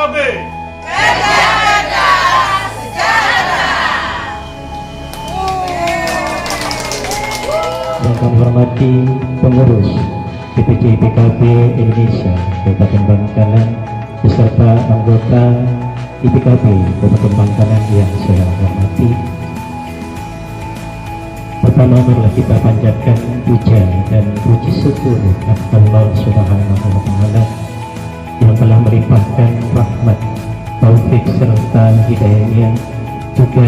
IPKB. Kerja sejahtera. Yang kami hormati pengurus DPC IPKB Indonesia Kabupaten Bangkalan beserta anggota IPKB Kabupaten Bangkalan yang saya hormati. Pertama, marilah kita panjatkan puja dan puji syukur kepada Allah Subhanahu wa Ta'ala yang telah melimpahkan rahmat, taufik serta hidayahnya, juga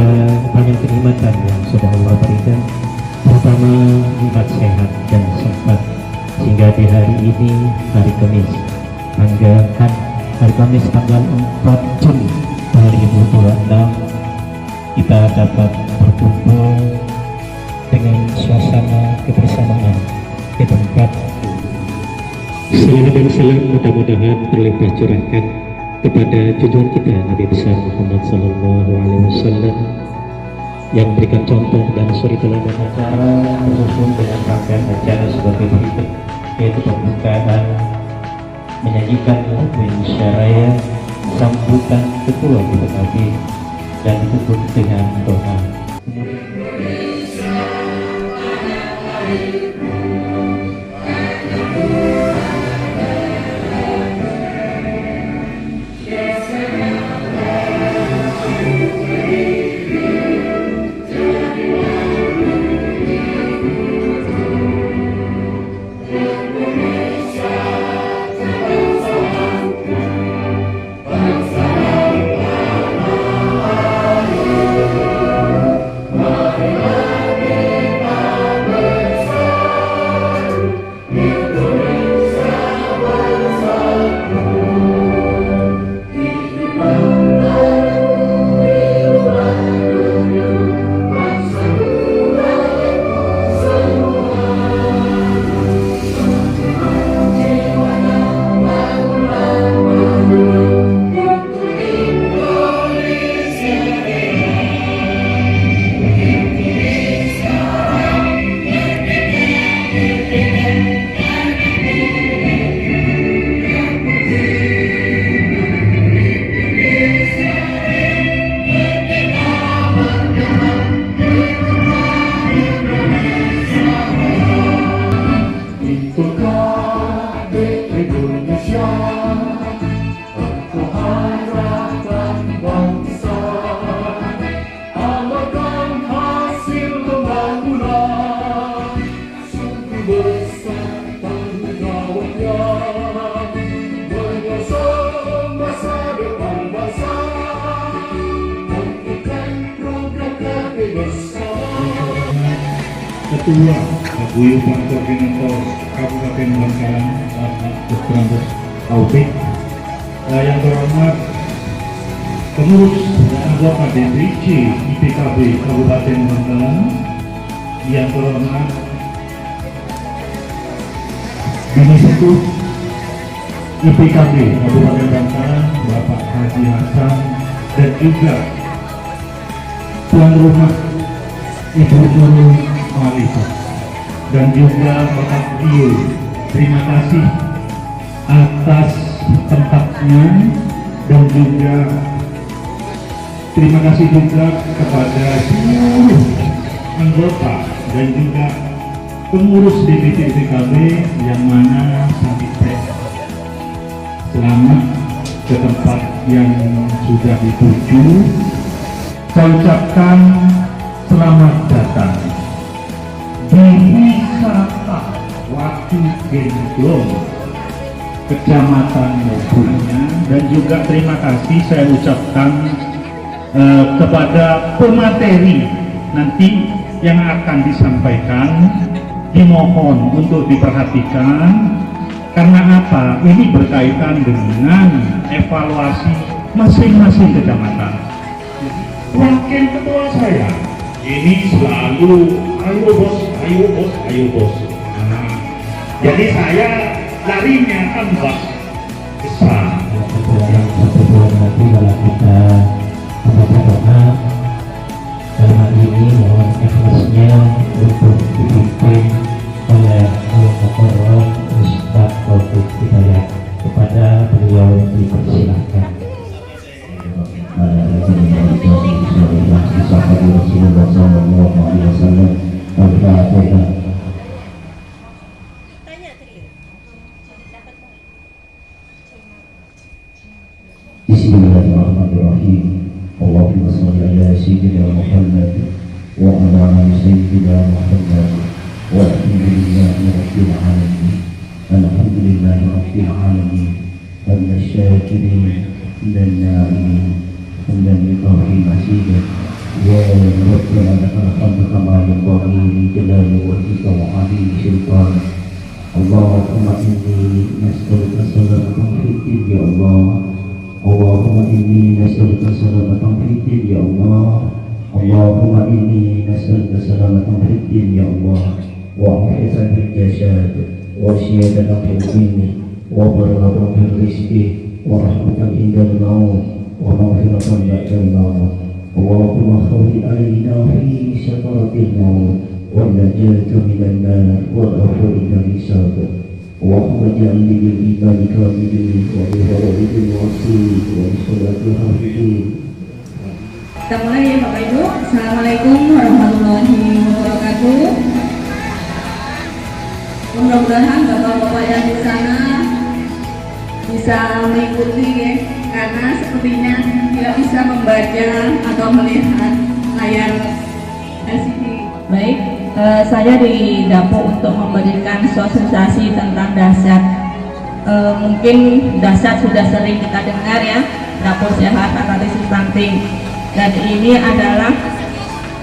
banyak kenikmatan yang sudah Allah berikan, terutama nikmat sehat dan sempat, sehingga di hari ini, hari Kamis tanggal 4 Juni 2026, kita dapat berkumpul dengan suasana kebersamaan di tempat. Salam dan salam mudah-mudahan berlimpah curahkan kepada junjungan kita Nabi besar Muhammad Sallallahu Alaihi Wasallam yang berikan contoh dan suri teladan acara berhubung dengan rangkaian acara sebagai berikut, yaitu pembukaan menyanyikan lagu Indonesia Raya, sambutan ketua IPKB, dan ditutup dengan doa. Ketua Paguyuban Koordinator Kabupaten Bangkalan, Bapak Dr. Taufik, yang terhormat pengurus dan anggota DPC IPKB Kabupaten Bangkalan, yang terhormat Bini Setu IPKB Kabupaten Bangkalan, Bapak Haji Hasan, dan juga tuan rumah Ibu Nurul Malika, dan juga Bapak Dio. Terima kasih atas tempatnya, dan juga terima kasih juga kepada seluruh anggota dan juga pengurus DPC IPKB yang mana sampai selamat ke tempat yang sudah dituju. Saya ucapkan selamat datang di wisata Watu Genglong, Kecamatan Mobunya, dan juga terima kasih saya ucapkan kepada pemateri nanti yang akan disampaikan. Dimohon untuk diperhatikan, karena apa? Ini berkaitan dengan evaluasi masing-masing kecamatan. Wakil ketua saya ini selalu ayo bos, ayo bos, ayo bos. Nah, jadi saya larinya kan bos besar. Sebelum nanti kalau kita membaca doa, dalam hal ini mohon ikhlasnya untuk dipimpin oleh Al-Mukarram Ustaz Taufik Hidayat. Kepada beliau dipersilakan. سيدنا محمد وعلى آل سيدنا محمد والحمد لله رب العالمين. الحمد لله رب العالمين حمد الشاكرين حمد النائمين حمدا لله مزيدا يا ربنا لك الحمد كما ينبغي لجلال وجهك وعظيم سلطانك. اللهم إني نسألك السلامة في الدين يا الله. اللهم إني نسألك السلامة في الدين يا الله. اللهم إني نسألك السلامة في الدين يا الله، وعافية في الجسد، وسيادة في الدين، وبركة في الرزق، ورحمة عند الموت، ومغفرة بعد الموت. اللهم خذ علينا في سكرة الموت والنجاة من النار والعفو عند الحساب. اللهم اجعلني بالإيمان كاملين وبفرائض الوصول وبصلاة الحافظين. Kita mulai ya Bapak Ibu. Assalamualaikum warahmatullahi wabarakatuh. Mudah-mudahan Bapak-Bapak yang di sana bisa mengikuti ya, karena sepertinya tidak bisa membaca atau melihat layar LCD. Baik, saya didapuk untuk memberikan sosialisasi tentang dahsyat. Mungkin dahsyat sudah sering kita dengar ya, dapur sehat atau stunting. Dan ini adalah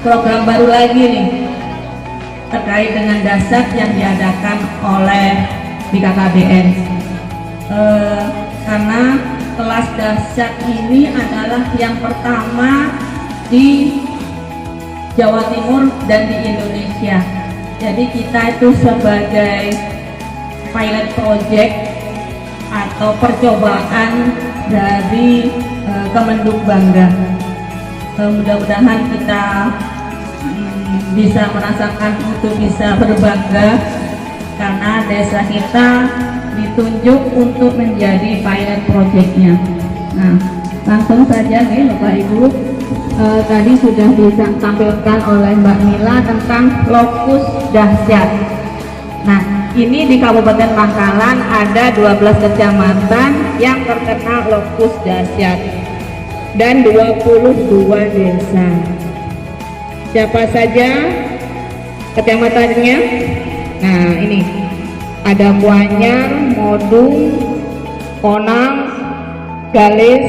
program baru lagi nih terkait dengan dahsyat yang diadakan oleh BKKBN. Karena kelas dahsyat ini adalah yang pertama di Jawa Timur dan di Indonesia. Jadi kita itu sebagai pilot project atau percobaan dari Kemenduk Bangga. Mudah-mudahan kita bisa merasakan itu, bisa berbangga karena desa kita ditunjuk untuk menjadi pilot projectnya. Nah, langsung saja nih Bapak Ibu, tadi sudah ditampilkan oleh Mbak Mila tentang lokus dahsyat. Nah, ini di Kabupaten Bangkalan ada 12 kecamatan yang terkena lokus dahsyat dan 22 desa. Siapa saja kecamatannya? Nah, ini ada Buanyar, Modung, Konang, Galis,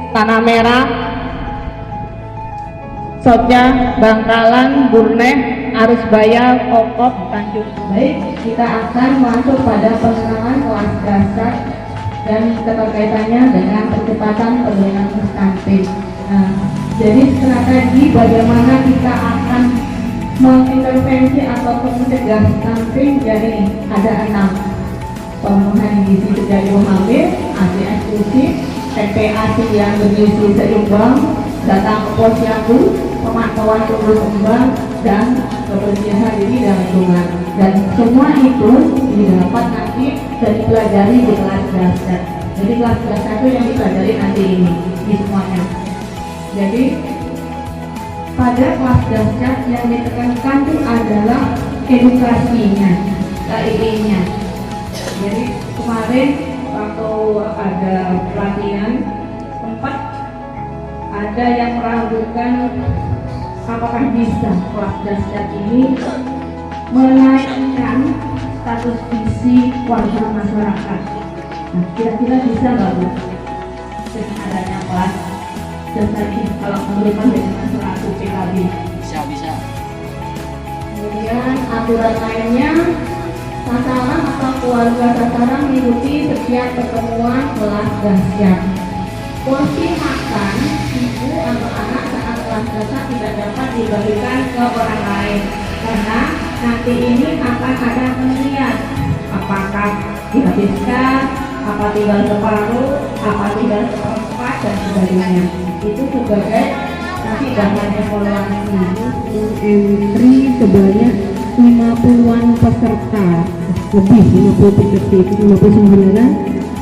Tanah Merah, Soja, Bangkalan, Burneh, Arusbaya, Kokop, Tanjung. Baik, kita akan masuk pada pengenalan kelas dasar dan keterkaitannya dengan percepatan penurunan stunting. Nah, jadi strategi bagaimana kita akan mengintervensi atau mencegah stunting, jadi ada 6: pemenuhan gizi sejak ibu hamil, ASI eksklusif, PPASI yang bergizi seimbang, datang ke posyandu, pemantauan tumbuh kembang, dan kebersihan diri dan lingkungan. Dan semua itu didapat nanti dan dipelajari di kelas dasar. Jadi kelas dasar itu yang dipelajari nanti ini di semuanya. Jadi pada kelas dasar yang ditekankan itu adalah edukasinya, KII-nya. Jadi kemarin waktu ada pelatihan sempat ada yang meragukan apakah bisa kelas dasar ini menaikkan status gizi warga masyarakat. Nah, kira-kira bisa nggak Bu dengan adanya kelas dasar ini kalau menurut dengan selaku PKB? Bisa. Kemudian aturan lainnya, sasaran atau keluarga sasaran mengikuti setiap pertemuan kelas dahsyat. Porsi makan ibu atau anak saat kelas dasar tidak dapat dibagikan ke orang lain karena nanti ini akan ada penilaian apakah dihabiskan, apa tinggal separuh, apa tinggal seperempat dan sebagainya. Itu sebagai nanti bahan evaluasi. Entry sebanyak 50-an peserta, lebih 50 peserta itu 59-an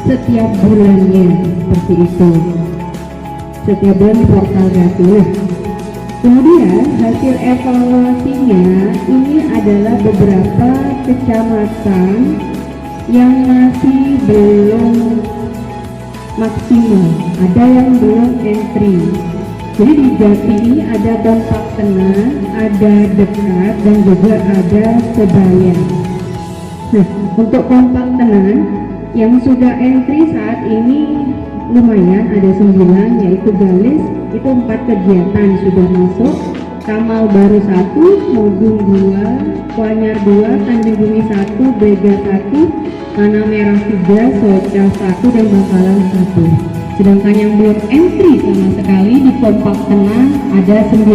setiap bulannya, seperti itu. Setiap bulan di portal gratis. Kemudian hasil evaluasinya ini adalah beberapa kecamatan yang masih belum maksimal, ada yang belum entry. Jadi di Jati ini ada kompak tenang, ada dekat, dan juga ada sebaya. Nah, untuk kompak tenang yang sudah entry saat ini lumayan, ada 9, yaitu Galis, itu 4 kegiatan sudah masuk. Kamal baru 1, Mogung 2, Kuanyar 2, Tanjung Bumi 1, Bega 1, Tanah Merah 3, Soca 1, dan Bangkalan 1. Sedangkan yang belum entry sama sekali di kompak tenang ada 9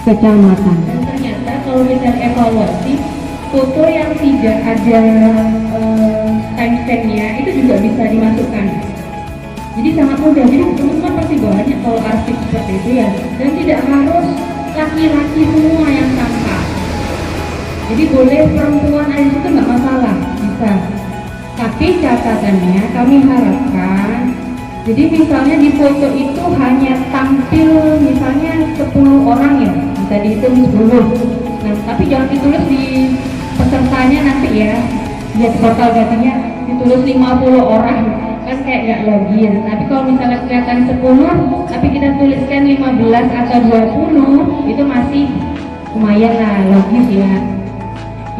kecamatan. Dan ternyata kalau kita evaluasi, foto yang tidak ada timestamp-nya itu juga bisa dimasukkan. Jadi sangat mudah. Jadi teman-teman pasti banyak kalau arsip seperti itu ya. Dan tidak harus laki-laki semua yang tampak. Jadi boleh perempuan ada itu nggak masalah, bisa. Tapi catatannya kami harapkan, jadi misalnya di foto itu hanya tampil misalnya 10 orang ya, bisa dihitung 10. Nah, tapi jangan ditulis di pesertanya nanti ya, lihat bakal gantinya ditulis 50 orang, kan kayak nggak logis. Tapi kalau misalnya kelihatan 10, tapi kita tuliskan 15 atau 20, itu masih lumayan lah, logis ya.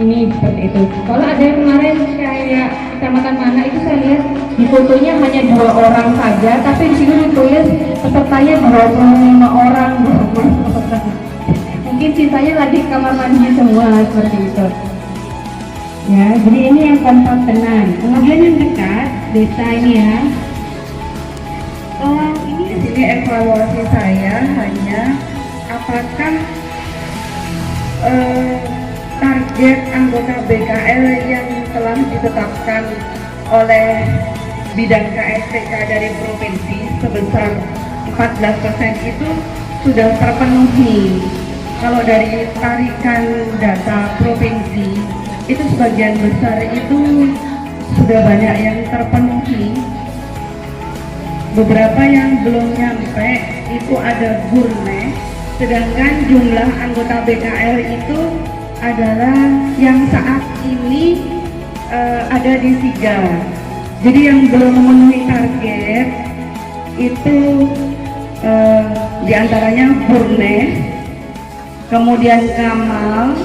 Ini seperti itu. Kalau ada yang kemarin kayak kecamatan mana itu saya lihat di fotonya hanya 2 orang saja, tapi di sini ditulis pesertanya 25 orang. Mungkin sisanya lagi kamar mandi semua seperti itu. Ya, jadi ini yang kompak tenang. Kemudian yang dekat desa ini ya. Ini di sini evaluasi saya hanya apakah target anggota BKL yang telah ditetapkan oleh bidang KSTK dari provinsi sebesar 14% itu sudah terpenuhi. Kalau dari tarikan data provinsi itu sebagian besar itu sudah banyak yang terpenuhi. Beberapa yang belum nyampe itu ada Burne, sedangkan jumlah anggota BKL itu adalah yang saat ini ada di 3. Jadi yang belum memenuhi target itu diantaranya Burne, kemudian Kamal,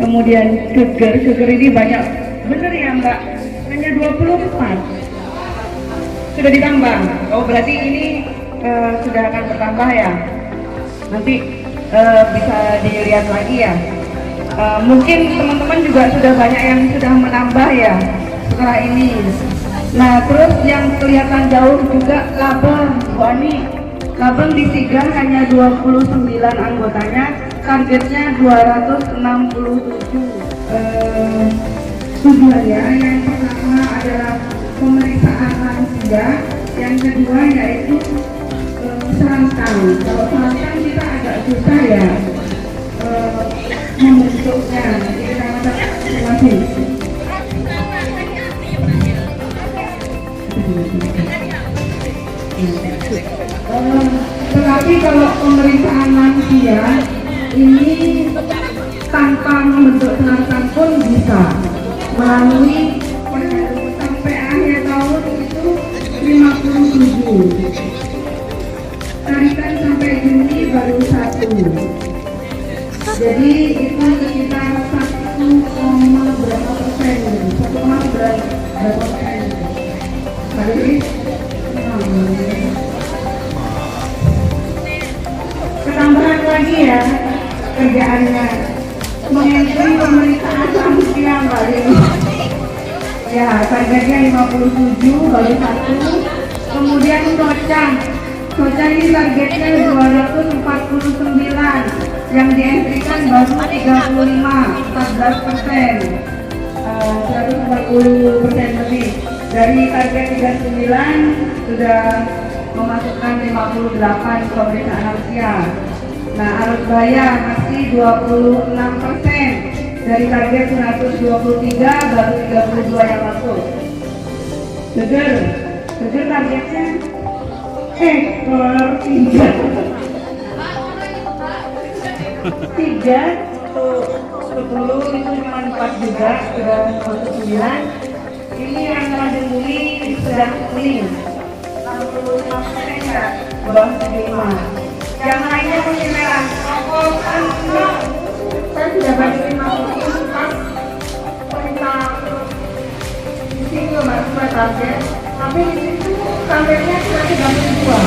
kemudian Geger ini banyak bener ya Mbak, hanya 24 sudah ditambah. Oh berarti ini sudah akan bertambah ya, nanti bisa dilihat lagi ya. Mungkin teman-teman juga sudah banyak yang sudah menambah ya setelah ini. Nah terus yang kelihatan jauh juga Labeng, Bu Ani. Labeng di Sigar hanya 29 anggotanya, targetnya 267. Tujuannya yang pertama adalah pemeriksaan lansia, yang kedua yaitu serangkang. Kalau serangkang kita agak susah ya membentuknya, jadi kita masing-masing. Tetapi kalau pemeriksaan lansia ini tanpa membentuk serangkang pun bisa melalui sampai akhir tahun itu 57. Tarikan sampai Juni baru 1. Jadi itu sekitar 1, berapa persen? 1, berapa persen? Kali ketambahan lagi ya kerjaannya, mengentry pemeriksaan lansia kali. Ya, targetnya 57 baru 1. Kemudian Soca ini targetnya 249, yang dientrikan baru 35, 14%, 140% lebih. Dari target 39 sudah memasukkan 58 pemeriksaan lansia. Nah, arus baya masih 26%. Dari target 123 baru 32 yang masuk. Geger targetnya ekor 3 untuk 10 itu cuma 4 juga, sudah masuk 9. Ini yang Tanjung Bumi sudah kuning 65% ya. bawah 75. Yang lainnya kuning merah. Rokok enggak. Saya sudah bagi 50 pas perintah di sini Mbak sesuai target. Tapi di situ targetnya cuma 32.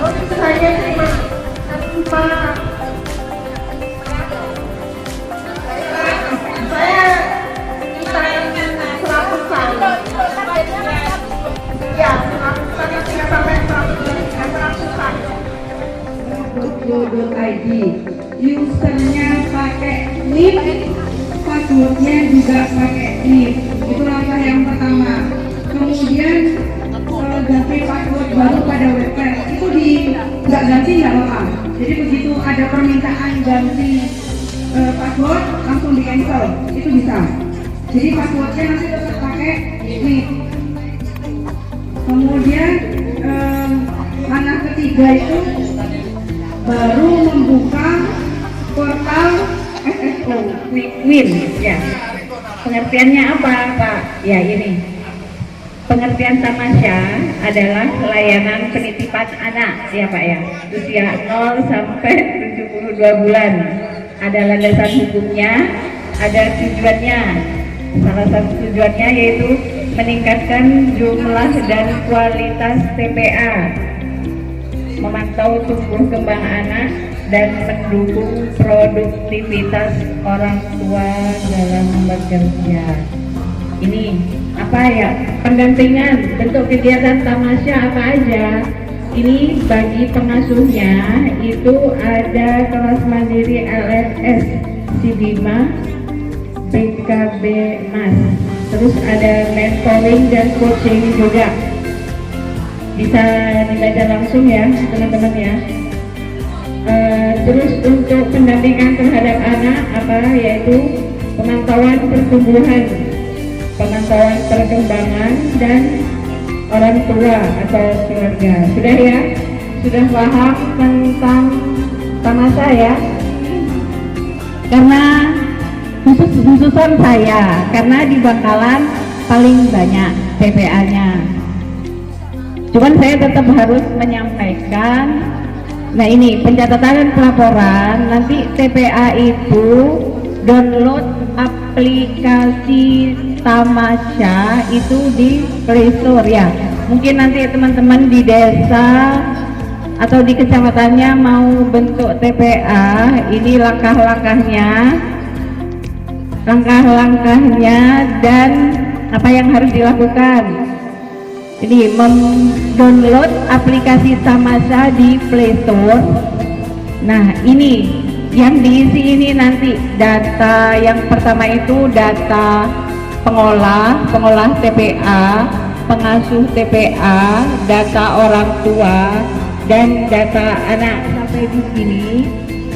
Terus saya terima saya minta 100-an. Ya, 100-an tidak sampai 100-an. .go.id, usernya pakai NIP, passwordnya juga pakai NIP. Itu langkah yang pertama. Kemudian ganti password baru pada website itu nggak ganti nggak apa-apa. Jadi begitu ada permintaan ganti password langsung di cancel, itu bisa. Jadi passwordnya nanti tetap pakai NIP. Kemudian langkah ketiga itu baru membuka portal SSO WIN ya. Pengertiannya apa Pak? Ya ini. Pengertian tamasya adalah layanan penitipan anak ya Pak ya. Usia 0 sampai 72 bulan. Ada landasan hukumnya, ada tujuannya. Salah satu tujuannya yaitu meningkatkan jumlah dan kualitas TPA, memantau tumbuh kembang anak dan mendukung produktivitas orang tua dalam bekerja. Ini apa ya, pendampingan bentuk kegiatan tamasya apa aja. Ini bagi pengasuhnya itu ada kelas mandiri LSS Sidima PKB Mas, terus ada mentoring dan coaching juga. Bisa dibaca langsung ya teman-teman ya. Terus untuk pendampingan terhadap anak apa, yaitu pemantauan pertumbuhan, pemantauan perkembangan dan orang tua atau keluarga. Sudah ya? Sudah paham tentang tamasya ya? Karena khususan saya, karena di Bangkalan paling banyak TPA-nya. Cuman saya tetap harus menyampaikan. Nah ini pencatatan pelaporan, nanti TPA itu download aplikasi tamasya itu di Play Store ya. Mungkin nanti teman-teman di desa atau di kecamatannya mau bentuk TPA, ini langkah-langkahnya dan apa yang harus dilakukan. Ini mendownload aplikasi tamasya di Play Store. Nah ini yang diisi ini nanti data yang pertama itu data pengolah TPA, pengasuh TPA, data orang tua dan data anak. Sampai di sini.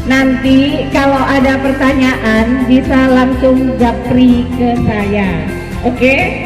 Nanti kalau ada pertanyaan bisa langsung japri ke saya. Oke?